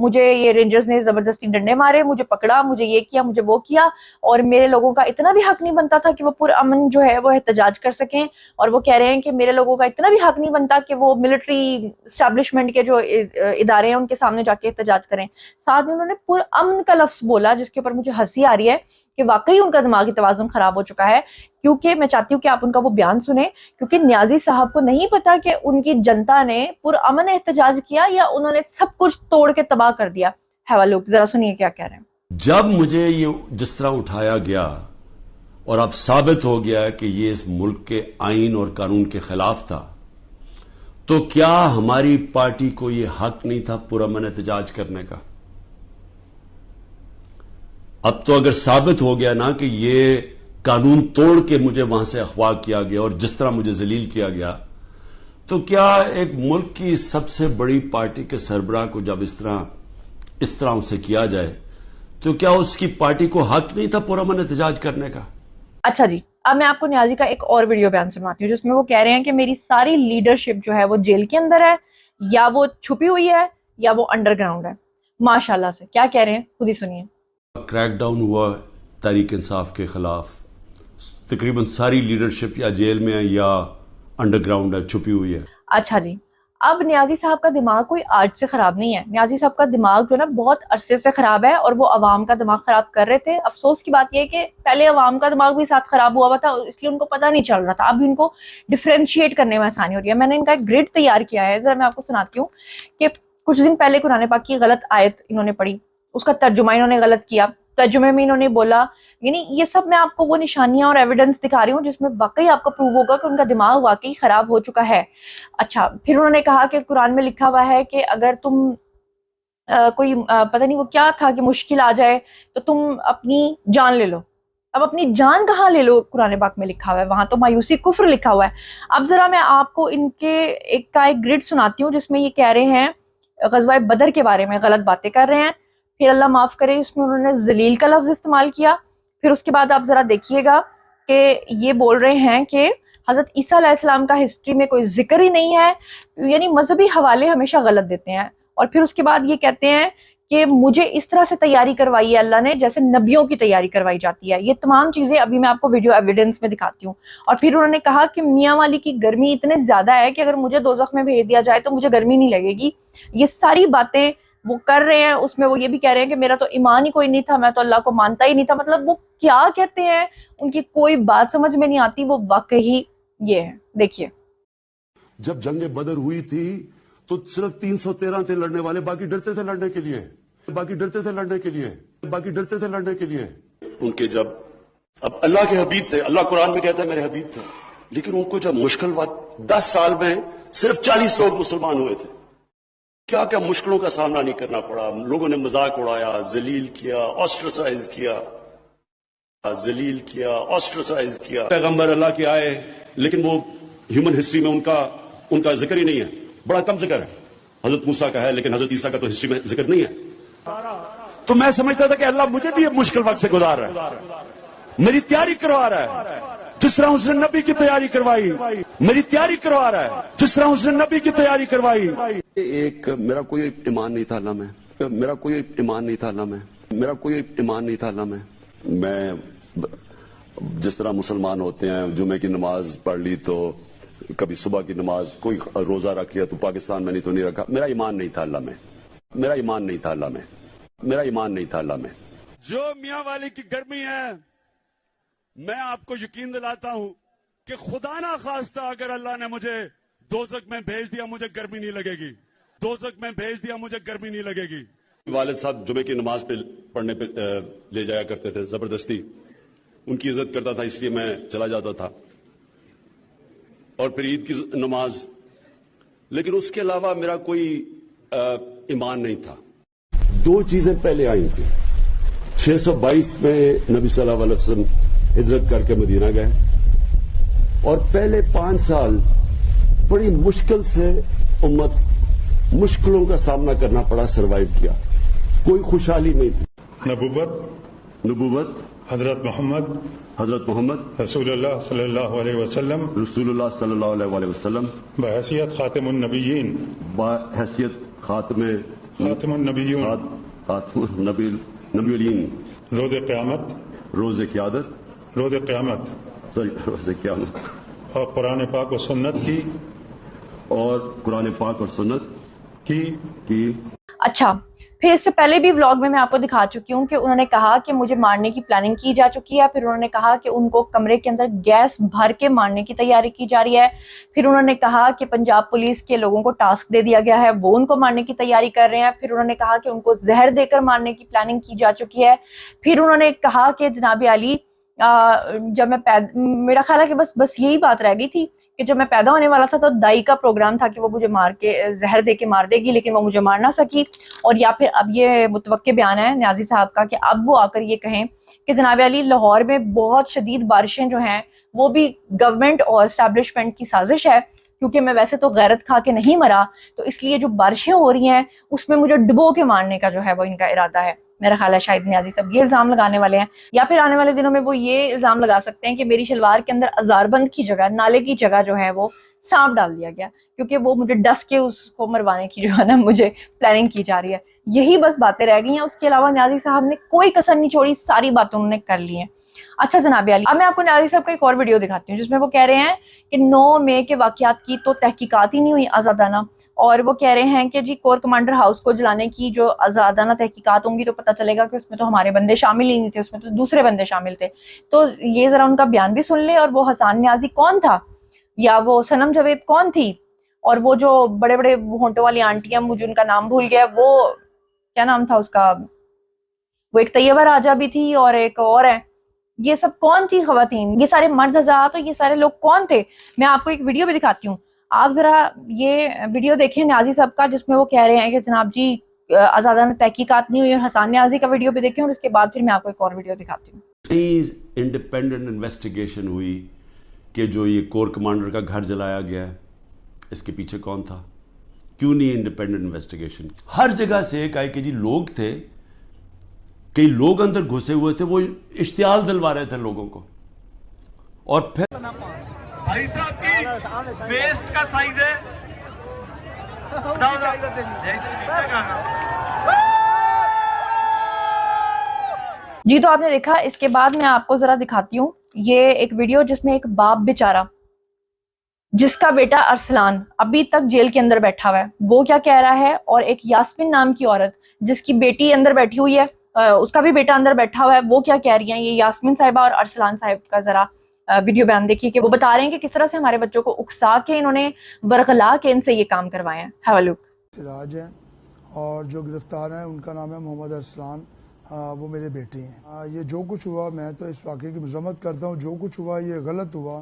مجھے یہ رینجرز نے زبردستی ڈنڈے مارے، مجھے پکڑا، مجھے یہ کیا، مجھے وہ کیا، اور میرے لوگوں کا اتنا بھی حق نہیں بنتا تھا کہ وہ پرامن جو ہے وہ احتجاج کر سکیں، اور وہ کہہ رہے ہیں کہ میرے لوگوں کا اتنا بھی حق نہیں بنتا کہ وہ ملٹری اسٹیبلشمنٹ کے جو ادارے ہیں ان کے سامنے جا کے احتجاج کریں۔ ساتھ میں انہوں نے پرامن کا لفظ بولا جس کے اوپر مجھے ہنسی آ رہی ہے کہ واقعی ان کا دماغی توازن خراب ہو چکا ہے، کیونکہ میں چاہتی ہوں کہ آپ ان کا وہ بیان سنیں، کیونکہ نیازی صاحب کو نہیں پتا کہ ان کی جنتا نے پرامن احتجاج کیا یا انہوں نے سب کچھ توڑ کے تباہ کر دیا۔ حوالہ ذرا سنیے کیا کہہ رہے ہیں۔ جب مجھے یہ جس طرح اٹھایا گیا اور اب ثابت ہو گیا کہ یہ اس ملک کے آئین اور قانون کے خلاف تھا، تو کیا ہماری پارٹی کو یہ حق نہیں تھا پرامن احتجاج کرنے کا؟ اب تو اگر ثابت ہو گیا نا کہ یہ قانون توڑ کے مجھے وہاں سے اغوا کیا گیا اور جس طرح مجھے ذلیل کیا گیا، تو کیا ایک ملک کی سب سے بڑی پارٹی کے سربراہ کو جب اس طرح ان سے کیا جائے تو کیا اس کی پارٹی کو حق نہیں تھا پرامن احتجاج کرنے کا؟ اچھا جی، اب میں آپ کو نیازی کا ایک اور ویڈیو بیان سنواتی ہوں جس میں وہ کہہ رہے ہیں کہ میری ساری لیڈرشپ جو ہے وہ جیل کے اندر ہے، یا وہ چھپی ہوئی ہے، یا وہ انڈر گراؤنڈ ہے۔ ماشاءاللہ سے کیا کہہ رہے ہیں خود ہی سنیے۔ کریک ڈاؤن ہوا تحریک انصاف کے خلاف، تقریباً ساری لیڈرشپ یا جیل میں ہے یا انڈر گراؤنڈ ہے، چھپی ہوئی ہے۔ اچھا جی، اب نیازی صاحب کا دماغ کوئی آج سے خراب نہیں ہے، نیازی صاحب کا دماغ جو ہے نا بہت عرصے سے خراب ہے، اور وہ عوام کا دماغ خراب کر رہے تھے۔ افسوس کی بات یہ ہے کہ پہلے عوام کا دماغ بھی ساتھ خراب ہوا تھا، اس لیے ان کو پتہ نہیں چل رہا تھا، اب ان کو ڈیفرینشیٹ کرنے میں آسانی ہو رہی ہے۔ میں نے ان کا ایک گریڈ تیار کیا ہے، ذرا میں آپ کو سناتی ہوں کہ کچھ دن پہلے قرآن پاک کی غلط آیت انہوں نے پڑھی، اس کا ترجمہ انہوں نے غلط کیا، ترجمے میں انہوں نے بولا، یعنی یہ سب میں آپ کو وہ نشانیاں اور ایویڈنس دکھا رہی ہوں جس میں واقعی آپ کو پروو ہوگا کہ ان کا دماغ واقعی خراب ہو چکا ہے۔ اچھا، پھر انہوں نے کہا کہ قرآن میں لکھا ہوا ہے کہ اگر تم کوئی پتہ نہیں وہ کیا تھا کہ مشکل آ جائے تو تم اپنی جان لے لو۔ اب اپنی جان کہاں لے لو قرآن پاک میں لکھا ہوا ہے؟ وہاں تو مایوسی کفر لکھا ہوا ہے۔ اب ذرا میں آپ کو ان کے ایک گریڈ سناتی ہوں جس میں یہ کہہ رہے ہیں غزوہ بدر کے بارے میں غلط باتیں کر رہے ہیں، پھر اللہ معاف کرے اس میں انہوں نے ذلیل کا لفظ استعمال کیا، پھر اس کے بعد آپ ذرا دیکھیے گا کہ یہ بول رہے ہیں کہ حضرت عیسیٰ علیہ السلام کا ہسٹری میں کوئی ذکر ہی نہیں ہے، یعنی مذہبی حوالے ہمیشہ غلط دیتے ہیں، اور پھر اس کے بعد یہ کہتے ہیں کہ مجھے اس طرح سے تیاری کروائی ہے اللہ نے جیسے نبیوں کی تیاری کروائی جاتی ہے۔ یہ تمام چیزیں ابھی میں آپ کو ویڈیو ایویڈنس میں دکھاتی ہوں۔ اور پھر انہوں نے کہا کہ میاں والی کی گرمی اتنے زیادہ ہے کہ اگر مجھے دوزخ میں بھیج دیا جائے تو مجھے گرمی نہیں لگے گی۔ یہ ساری باتیں وہ کر رہے ہیں، اس میں وہ یہ بھی کہہ رہے ہیں کہ میرا تو ایمان ہی کوئی نہیں تھا، میں تو اللہ کو مانتا ہی نہیں تھا۔ مطلب وہ کیا کہتے ہیں، ان کی کوئی بات سمجھ میں نہیں آتی، وہ واقعی یہ ہے۔ دیکھیے، جب جنگ بدر ہوئی تھی تو صرف 313 تھے لڑنے والے، باقی ڈرتے تھے لڑنے کے لیے، باقی ڈرتے تھے لڑنے کے لیے، باقی ڈرتے تھے لڑنے کے لیے۔ ان کے جب اب اللہ کے حبیب تھے، اللہ قرآن میں کہتا ہے میرے حبیب تھے، لیکن ان کو جب مشکل وقت 10 سال میں صرف 40 لوگ مسلمان ہوئے تھے، کیا کیا مشکلوں کا سامنا نہیں کرنا پڑا، لوگوں نے مذاق اڑایا، ذلیل کیا، آسٹرسائز کیا، ذلیل کیا، آسٹرسائز کیا۔ پیغمبر اللہ کے آئے لیکن وہ ہیومن ہسٹری میں ان کا ذکر ہی نہیں ہے، بڑا کم ذکر ہے۔ حضرت موسیٰ کا ہے لیکن حضرت عیسیٰ کا تو ہسٹری میں ذکر نہیں ہے۔ تو میں سمجھتا تھا کہ اللہ مجھے بھی مشکل وقت سے گزار رہا ہے، میری تیاری کروا رہا ہے، جس طرح اس نے نبی کی تیاری کروائی، میری تیاری کروا رہا ہے جس طرح اس نے نبی کی تیاری کروائی۔ میرا کوئی ایمان نہیں تھا اللہ میں، میرا کوئی ایمان نہیں تھا اللہ میں، میرا کوئی ایمان نہیں تھا اللہ میں۔ میں جس طرح مسلمان ہوتے ہیں، جمعے کی نماز پڑھ لی تو کبھی صبح کی نماز، کوئی روزہ رکھ لیا تو پاکستان میں نہیں تو نہیں رکھا، میرا ایمان نہیں تھا اللہ میں، میرا ایمان نہیں تھا اللہ میں، میرا ایمان نہیں تھا اللہ میں۔ جو میاں والی کی گرمی ہے، میں آپ کو یقین دلاتا ہوں کہ خدا نہ خواستہ اگر اللہ نے مجھے دوزخ میں بھیج دیا مجھے گرمی نہیں لگے گی، دوزخ میں بھیج دیا مجھے گرمی نہیں لگے گی۔ والد صاحب جمعے کی نماز پڑھنے پہ لے جایا کرتے تھے زبردستی، ان کی عزت کرتا تھا اس لیے میں چلا جاتا تھا، اور پھر عید کی نماز، لیکن اس کے علاوہ میرا کوئی ایمان نہیں تھا۔ دو چیزیں پہلے آئی تھی، 622 میں نبی صلی اللہ علیہ وسلم ہجرت کر کے مدینہ گئے، اور پہلے 5 سال بڑی مشکل سے امت مشکلوں کا سامنا کرنا پڑا، سروائیو کیا، کوئی خوشحالی نہیں تھی۔ نبوت حضرت محمد رسول اللہ صلی اللہ علیہ وسلم رسول اللہ صلی اللہ علیہ وسلم بحیثیت خاتم النبیین، بحیثیت خاتم خاتم النبیون خاتم نبیین روز قیامت روز قیادت روز قیامت روز قیامت اور قرآن پاک و سنت کی اور قرآن پاک اور سنت کی اچھا، پھر اس سے پہلے بھی ولاگ میں آپ کو دکھا چکی ہوں کہ انہوں نے کہا کہ مجھے مارنے کی پلاننگ کی جا چکی ہے. پھر انہوں نے کہا کہ ان کو کمرے کے اندر گیس بھر کے مارنے کی تیاری کی جا رہی ہے. پھر انہوں نے کہا کہ پنجاب پولیس کے لوگوں کو ٹاسک دے دیا گیا ہے، وہ ان کو مارنے کی تیاری کر رہے ہیں. پھر انہوں نے کہا کہ ان کو زہر دے کر مارنے کی پلاننگ کی جا چکی ہے. پھر انہوں نے کہا کہ جناب علی جب میں میرا خیال ہے کہ بس یہی بات رہ گئی تھی کہ جب میں پیدا ہونے والا تھا تو دائی کا پروگرام تھا کہ وہ مجھے مار کے زہر دے کے مار دے گی، لیکن وہ مجھے مار نہ سکی. اور یا پھر اب یہ متوقع بیان ہے نیازی صاحب کا کہ اب وہ آ کر یہ کہیں کہ جناب علی لاہور میں بہت شدید بارشیں جو ہیں وہ بھی گورنمنٹ اور اسٹیبلشمنٹ کی سازش ہے، کیونکہ میں ویسے تو غیرت کھا کے نہیں مرا، تو اس لیے جو بارشیں ہو رہی ہیں اس میں مجھے ڈبو کے مارنے کا جو ہے وہ ان کا ارادہ ہے. میرا خیال ہے شاید نیازی صاحب یہ الزام لگانے والے ہیں، یا پھر آنے والے دنوں میں وہ یہ الزام لگا سکتے ہیں کہ میری شلوار کے اندر ہزار بند کی جگہ، نالے کی جگہ جو ہے وہ سانپ ڈال دیا گیا، کیونکہ وہ مجھے ڈس کے اس کو مروانے کی جو ہے نا مجھے پلاننگ کی جا رہی ہے. یہی بس باتیں رہ گئی ہیں، اس کے علاوہ نیازی صاحب نے کوئی کسر نہیں چھوڑی، ساری باتیں انہوں نے کر لی ہیں. اچھا جناب علی، اب میں آپ کو نیازی صاحب کا ایک اور ویڈیو دکھاتی ہوں جس میں وہ کہہ رہے ہیں کہ 9 مئی کے واقعات کی تو تحقیقات ہی نہیں ہوئی آزادانہ، اور وہ کہہ رہے ہیں کہ جی کور کمانڈر ہاؤس کو جلانے کی جو آزادانہ تحقیقات ہوں گی تو پتہ چلے گا کہ اس میں تو ہمارے بندے شامل ہی نہیں تھے، اس میں تو دوسرے بندے شامل تھے. تو یہ ذرا ان کا بیان بھی سن لیں. اور وہ حسان نیازی کون تھا، یا وہ صنم جاوید کون تھی، اور وہ جو بڑے بڑے ہونٹوں والی آنٹیاں، مجھے ان کا نام بھول گیا، وہ کیا نام تھا اس کا، وہ ایک طیبہ راجہ بھی تھی اور ایک اور ہے، یہ سب کون تھی خواتین، یہ سارے مرد حضرات، تو یہ سارے لوگ کون تھے. میں آپ کو ایک ویڈیو بھی دکھاتی ہوں، آپ ذرا یہ ویڈیو دیکھیں نیازی صاحب کا، جس میں وہ کہہ رہے ہیں کہ جناب جی آزادانہ تحقیقات نہیں ہوئی. اور حسان نیازی کا ویڈیو بھی دیکھیں، اور اس کے بعد پھر میں آپ کو ایک اور ویڈیو دکھاتی ہوں. انڈیپینڈنٹ انویسٹیگیشن ہوئی کہ جو یہ کور کمانڈر کا گھر جلایا گیا ہے اس کے پیچھے کون تھا؟ کیوں نہیں انڈیپینڈنٹ انویسٹیگیشن؟ ہر جگہ سے ایک آئی کہ جی لوگ تھے، کئی لوگ اندر گھسے ہوئے تھے، وہ اشتعال دلوا رہے تھے لوگوں کو. اور پھر بھائی صاحب کی ویسٹ کا سائز ہے جی. تو آپ نے دیکھا، اس کے بعد میں آپ کو ذرا دکھاتی ہوں یہ ایک ویڈیو جس میں ایک باپ بیچارہ جس کا بیٹا ارسلان ابھی تک جیل کے اندر بیٹھا ہوا ہے، وہ کیا کہہ رہا ہے، اور ایک یاسمین نام کی عورت جس کی بیٹی اندر بیٹھی ہوئی ہے، اس کا بھی بیٹا اندر بیٹھا ہوا ہے، وہ کیا کہہ رہی ہیں. یہ یاسمین صاحبہ اور ارسلان صاحب کا ذرا ویڈیو بیان دیکھیے کہ وہ بتا رہے ہیں کہ کس طرح سے ہمارے بچوں کو اکسا کے انہوں نے ورغلا کے ان سے یہ کام کروائے ہیں. ہیو اے لک. سراج ہیں اور جو گرفتار ہیں ان کا نام ہے محمد ارسلان، وہ میرے بیٹے ہیں. یہ جو کچھ ہوا، میں تو اس واقعے کی مذمت کرتا ہوں. جو کچھ ہوا یہ غلط ہوا،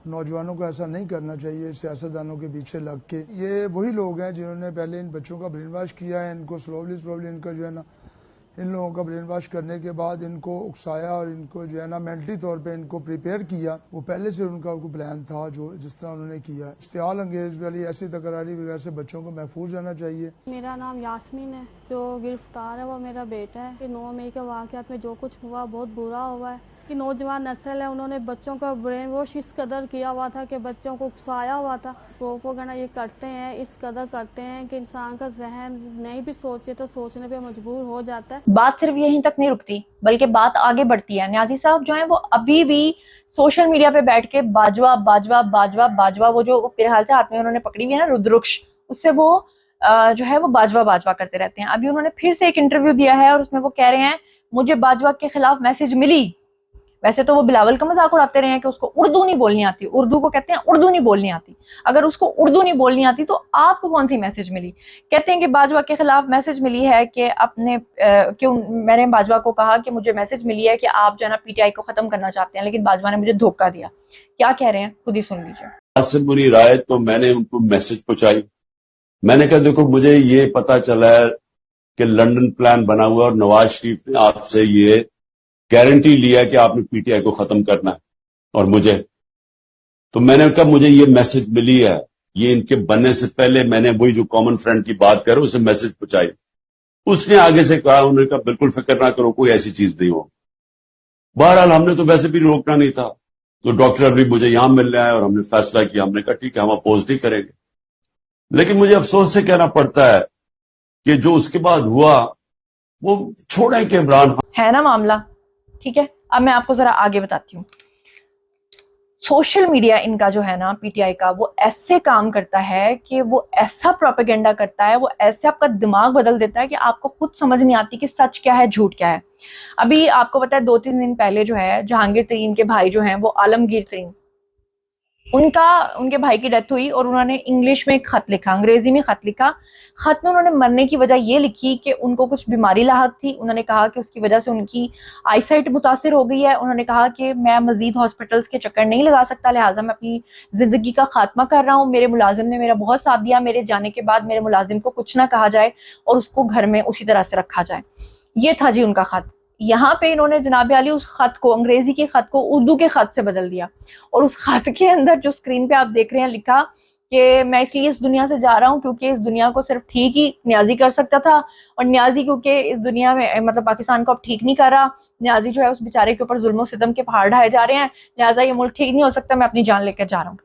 نوجوانوں کو ایسا نہیں کرنا چاہیے سیاستدانوں کے پیچھے لگ کے. یہ وہی لوگ ہیں جنہوں نے پہلے ان بچوں کا برین واش کیا ہے، ان کو سلولی ان کا جو ہے نا، ان لوگوں کا برین واش کرنے کے بعد ان کو اکسایا اور ان کو جو ہے نا مینٹلی طور پہ ان کو پریپیئر کیا. وہ پہلے سے ان کا پلان تھا جو جس طرح انہوں نے کیا. اشتعال انگیز والی ایسی تکراری وغیرہ سے بچوں کو محفوظ رہنا چاہیے. میرا نام یاسمین ہے، جو گرفتار ہے وہ میرا بیٹا ہے. 9 مئی کے واقعات میں جو کچھ ہوا بہت برا ہوا ہے. کہ نوجوان نسل ہے، انہوں نے بچوں کا برین واش اس قدر کیا ہوا تھا کہ بچوں کو اکسایا ہوا تھا. پروپیگنڈا یہ کرتے ہیں، اس قدر کرتے ہیں کہ انسان کا ذہن نہیں بھی سوچے تو سوچنے پہ مجبور ہو جاتا ہے. بات صرف یہیں تک نہیں رکتی بلکہ بات آگے بڑھتی ہے. نیازی صاحب جو ہیں وہ ابھی بھی سوشل میڈیا پہ بیٹھ کے باجوہ باجوہ باجوہ باجوہ، وہ جو میرے حال سے ہاتھ میں انہوں نے پکڑی ہوئی ہے نا ردرکش، اس سے وہ جو ہے وہ باجوہ باجوہ کرتے رہتے ہیں. ابھی انہوں نے پھر سے ایک انٹرویو دیا ہے اور اس میں وہ کہہ رہے ہیں مجھے باجوہ کے خلاف میسج ملی. ویسے تو وہ بلاول کا مذاق اڑاتے رہے ہیں کہ اس کو اردو نہیں بولنی آتی، اردو کو کہتے ہیں اردو نہیں بولنی آتی. اگر اس کو اردو نہیں بولنی آتی تو آپ کو کون سی میسج ملی؟ کہتے ہیں کہ باجوہ کے خلاف میسج ملی ہے کہ میں نے باجوہ کو کہا کہ مجھے میسج ملی ہے کہ آپ جو ہے نا پی ٹی آئی کو ختم کرنا چاہتے ہیں، لیکن باجوہ نے مجھے دھوکہ دیا. کیا کہہ رہے ہیں خود ہی سن لیجیے. سے بری رائے تو میں نے ان کو میسج پہنچائی. میں نے کہا دیکھو مجھے یہ پتا چلا ہے کہ لنڈن پلان بنا ہوا اور نواز شریف نے آپ سے یہ گارنٹی لیا کہ آپ نے پی ٹی آئی کو ختم کرنا ہے. اور مجھے تو میں نے کہا مجھے یہ میسج ملی ہے، یہ ان کے بننے سے پہلے میں نے وہی جو کامن فرینڈ کی بات کروں اسے میسج پہنچائی. اس نے آگے سے کہا، انہوں نے کہا بالکل فکر نہ کرو، کوئی ایسی چیز نہیں ہو. بہرحال ہم نے تو ویسے بھی روکنا نہیں تھا، تو ڈاکٹر ابھی مجھے یہاں مل رہا ہے اور ہم نے فیصلہ کیا، ہم نے کہا ٹھیک ہے ہم اپوز نہیں کریں گے. لیکن مجھے افسوس سے کہنا پڑتا ہے کہ جو اس کے بعد ہوا وہ چھوڑیں کہ عمران خان ہے نا معاملہ. ٹھیک ہے, اب میں آپ کو ذرا آگے بتاتی ہوں. سوشل میڈیا ان کا جو ہے نا پی ٹی آئی کا, وہ ایسے کام کرتا ہے کہ وہ ایسا پروپیگنڈا کرتا ہے, وہ ایسے آپ کا دماغ بدل دیتا ہے کہ آپ کو خود سمجھ نہیں آتی کہ سچ کیا ہے جھوٹ کیا ہے. ابھی آپ کو پتا ہے 2-3 دن پہلے جو ہے جہانگیر ترین کے بھائی جو ہیں وہ عالمگیر ترین, ان کے بھائی کی ڈیتھ ہوئی اور انہوں نے انگلش میں ایک خط لکھا, انگریزی میں خط لکھا. خط میں انہوں نے مرنے کی وجہ یہ لکھی کہ ان کو کچھ بیماری لاحق تھی. انہوں نے کہا کہ اس کی وجہ سے ان کی آئی سائٹ متاثر ہو گئی ہے. انہوں نے کہا کہ میں مزید ہاسپٹلس کے چکر نہیں لگا سکتا, لہٰذا میں اپنی زندگی کا خاتمہ کر رہا ہوں. میرے ملازم نے میرا بہت ساتھ دیا, میرے جانے کے بعد میرے ملازم کو کچھ نہ کہا جائے اور اس کو گھر میں اسی طرح سے رکھا جائے. یہ تھا جی ان کا خط. یہاں پہ انہوں نے جناب عالی اس خط کو, انگریزی کے خط کو اردو کے خط سے بدل دیا, اور اس خط کے اندر جو اسکرین پہ آپ دیکھ رہے ہیں لکھا کہ میں اس لیے اس دنیا سے جا رہا ہوں کیونکہ اس دنیا کو صرف ٹھیک ہی نیازی کر سکتا تھا, اور نیازی کیونکہ اس دنیا میں مطلب پاکستان کو اب ٹھیک نہیں کر رہا, نیازی جو ہے اس بیچارے کے اوپر ظلم و ستم کے پہاڑ ڈھائے جا رہے ہیں, لہٰذا یہ ملک ٹھیک نہیں ہو سکتا, میں اپنی جان لے کر جا رہا ہوں.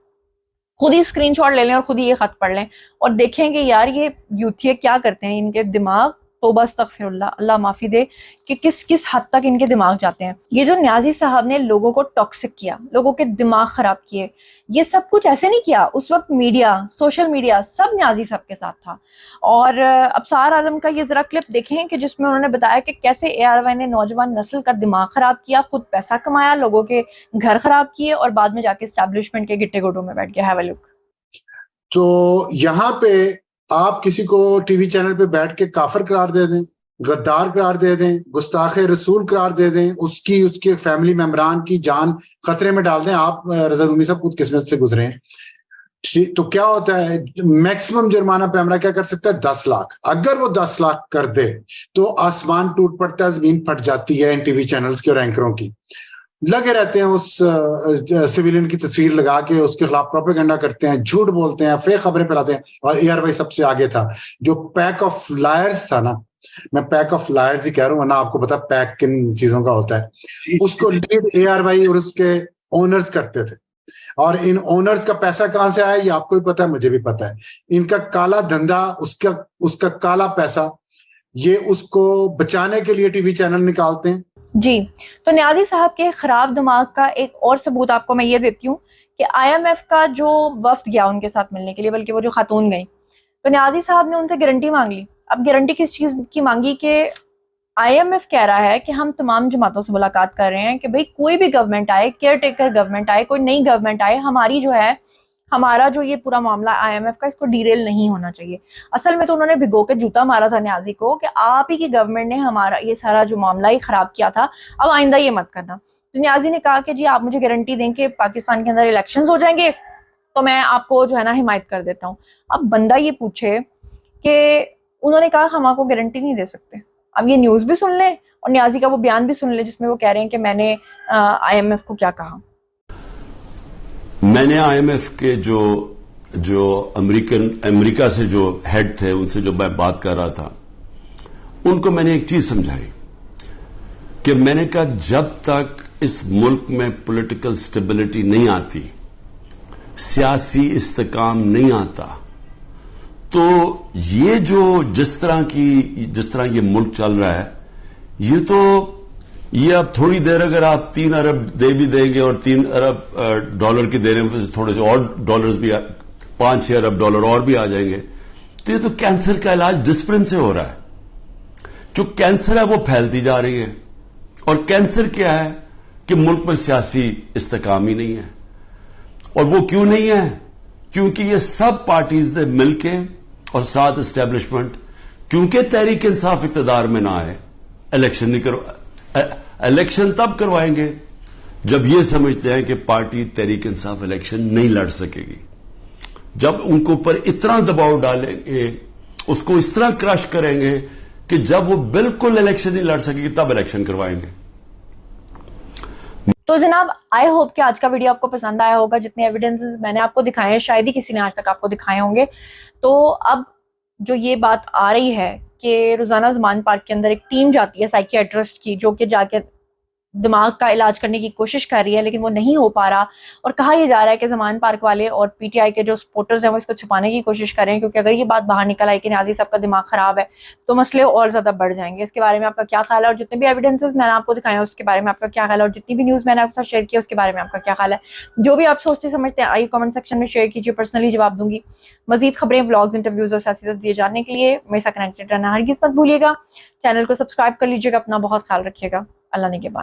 خود ہی اسکرین شاٹ لے لیں اور خود ہی یہ خط پڑھ لیں اور دیکھیں کہ یار یہ یوتھی کیا کرتے ہیں. ان کے دماغ, توبہ استغفر اللہ, اللہ معافی دے, کہ کس حد تک ان کے دماغ جاتے ہیں. یہ جو نیازی صاحب نے لوگوں کو ٹاکسک کیا, لوگوں کے دماغ خراب کیے, یہ سب کچھ ایسے نہیں کیا. اس وقت میڈیا, سوشل میڈیا سب نیازی صاحب کے ساتھ تھا. اور ابصار عالم کا یہ ذرا کلپ دیکھیں کہ جس میں انہوں نے بتایا کہ کیسے اے آر وائی نے نوجوان نسل کا دماغ خراب کیا, خود پیسہ کمایا, لوگوں کے گھر خراب کیے, اور بعد میں جا کے اسٹیبلشمنٹ کے گٹے گوٹوں میں بیٹھ گیا. ہیو اے لک. تو یہاں پہ آپ کسی کو ٹی وی چینل پہ بیٹھ کے کافر قرار دے دیں, غدار قرار دے دیں, گستاخ رسول قرار دے دیں, اس کے فیملی ممبران کی جان خطرے میں ڈال دیں. آپ رضا رومی صاحب خود قسمت سے گزرے ہیں, تو کیا ہوتا ہے میکسیمم جرمانہ پیمرا کیا کر سکتا ہے 10 لاکھ. اگر وہ 10 لاکھ کر دے تو آسمان ٹوٹ پڑتا ہے, زمین پھٹ جاتی ہے. ان ٹی وی چینلز کے اور اینکروں کی لگے رہتے ہیں اس سویلین کی تصویر لگا کے اس کے خلاف پروپیگنڈا کرتے ہیں, جھوٹ بولتے ہیں, فیک خبریں پھیلاتے ہیں. اور اے آر وائی سب سے آگے تھا, جو پیک آف لائرز تھا نا, میں پیک آف لائرز ہی کہہ رہا ہوں ورنہ آپ کو پتا پیک کن چیزوں کا ہوتا ہے, اس کو لیڈ اے آر وائی اور اس کے اونرز کرتے تھے. اور ان اونرز کا پیسہ کہاں سے آیا یہ آپ کو بھی پتا ہے, مجھے بھی پتا ہے. ان کا کالا دھندا, اس کا کالا پیسہ, یہ اس کو بچانے کے لیے ٹی وی چینل نکالتے ہیں. جی, تو نیازی صاحب کے خراب دماغ کا ایک اور ثبوت آپ کو میں یہ دیتی ہوں کہ آئی ایم ایف کا جو وفد گیا ان کے ساتھ ملنے کے لیے, بلکہ وہ جو خاتون گئی, تو نیازی صاحب نے ان سے گارنٹی مانگ لی. اب گارنٹی کس چیز کی مانگی کہ آئی ایم ایف کہہ رہا ہے کہ ہم تمام جماعتوں سے ملاقات کر رہے ہیں کہ بھئی کوئی بھی گورنمنٹ آئے, کیئر ٹیکر گورنمنٹ آئے, کوئی نئی گورنمنٹ آئے, ہمارا جو یہ پورا معاملہ آئی ایم ایف کا, اس کو ڈیریل نہیں ہونا چاہیے. اصل میں تو انہوں نے بھگو کے جوتا مارا تھا نیازی کو کہ آپ ہی کی گورنمنٹ نے ہمارا یہ سارا جو معاملہ ہی خراب کیا تھا, اب آئندہ یہ مت کرنا. تو نیازی نے کہا کہ جی آپ مجھے گارنٹی دیں کہ پاکستان کے اندر الیکشنز ہو جائیں گے تو میں آپ کو جو ہے نا حمایت کر دیتا ہوں. اب بندہ یہ پوچھے کہ انہوں نے کہا ہم آپ کو گارنٹی نہیں دے سکتے. اب یہ نیوز بھی سن لیں اور نیازی کا وہ بیان بھی سن لیں جس میں وہ کہہ رہے ہیں کہ میں نے آئی ایم ایف کو کیا کہا. میں نے آئی ایم ایف کے جو امریکہ سے جو ہیڈ تھے ان سے جو میں بات کر رہا تھا, ان کو میں نے ایک چیز سمجھائی کہ میں نے کہا جب تک اس ملک میں پولیٹیکل سٹیبلٹی نہیں آتی, سیاسی استحکام نہیں آتا, تو یہ جو جس طرح یہ ملک چل رہا ہے, یہ اب تھوڑی دیر اگر آپ 3 ارب دے بھی دیں گے اور 3 ارب ڈالر کی دے رہے ہیں, تھوڑے سے اور ڈالرز بھی 5-6 ارب ڈالر اور بھی آ جائیں گے, تو یہ تو کینسر کا علاج ڈسپلن سے ہو رہا ہے. جو کینسر ہے وہ پھیلتی جا رہی ہے, اور کینسر کیا ہے کہ ملک میں سیاسی استحکام ہی نہیں ہے. اور وہ کیوں نہیں ہے؟ کیونکہ یہ سب پارٹیز نے مل کے اور ساتھ اسٹیبلشمنٹ, کیونکہ تحریک انصاف اقتدار میں نہ آئے, الیکشن نہیں الیکشن تب کروائیں گے جب یہ سمجھتے ہیں کہ پارٹی تحریک انصاف الیکشن نہیں لڑ سکے گی. جب ان کو اوپر اتنا دباؤ ڈالیں گے, اس کو اس طرح کرش کریں گے کہ جب وہ بالکل الیکشن نہیں لڑ سکے گی تب الیکشن کروائیں گے. تو جناب آئی ہوپ کہ آج کا ویڈیو آپ کو پسند آیا ہوگا. جتنے ایویڈنسز میں نے آپ کو دکھائے ہیں شاید ہی کسی نے آج تک آپ کو دکھائے ہوں گے. تو اب جو یہ بات آ رہی ہے کہ روزانہ زمان پارک کے اندر ایک ٹیم جاتی ہے سائیکیاٹرسٹ کی, جو کہ جا کے دماغ کا علاج کرنے کی کوشش کر رہی ہے لیکن وہ نہیں ہو پا رہا، اور کہا یہ جا رہا ہے کہ زمان پارک والے اور پی ٹی آئی کے جو سپورٹرز ہیں وہ اس کو چھپانے کی کوشش کر رہے ہیں، کیونکہ اگر یہ بات باہر نکل آئی کہ نیازی صاحب کا دماغ خراب ہے تو مسئلے اور زیادہ بڑھ جائیں گے۔ اس کے بارے میں آپ کا کیا خیال ہے، اور جتنے بھی ایویڈنسز میں نے آپ کو دکھائے ہیں اس کے بارے میں آپ کا کیا خیال ہے، اور جتنی بھی نیوز میں نے آپ کے ساتھ شیئر کی اس کے بارے میں آپ کا کیا خیال ہے، جو بھی آپ سوچتے سمجھتے ہیں آئیے کامنٹ سیکشن میں شیئر کیجیے، پرسنلی جواب دوں گی۔ مزید خبریں، ولاگز، انٹرویوز اور سیاسی تجزیے جاننے کے لیے میرے ساتھ کنیکٹڈ رہنا ہرگز مت بھولیے گا۔ چینل کو سبسکرائب کر لیجیے گا، اپنا بہت خیال رکھیے گا، اللہ نگہبان۔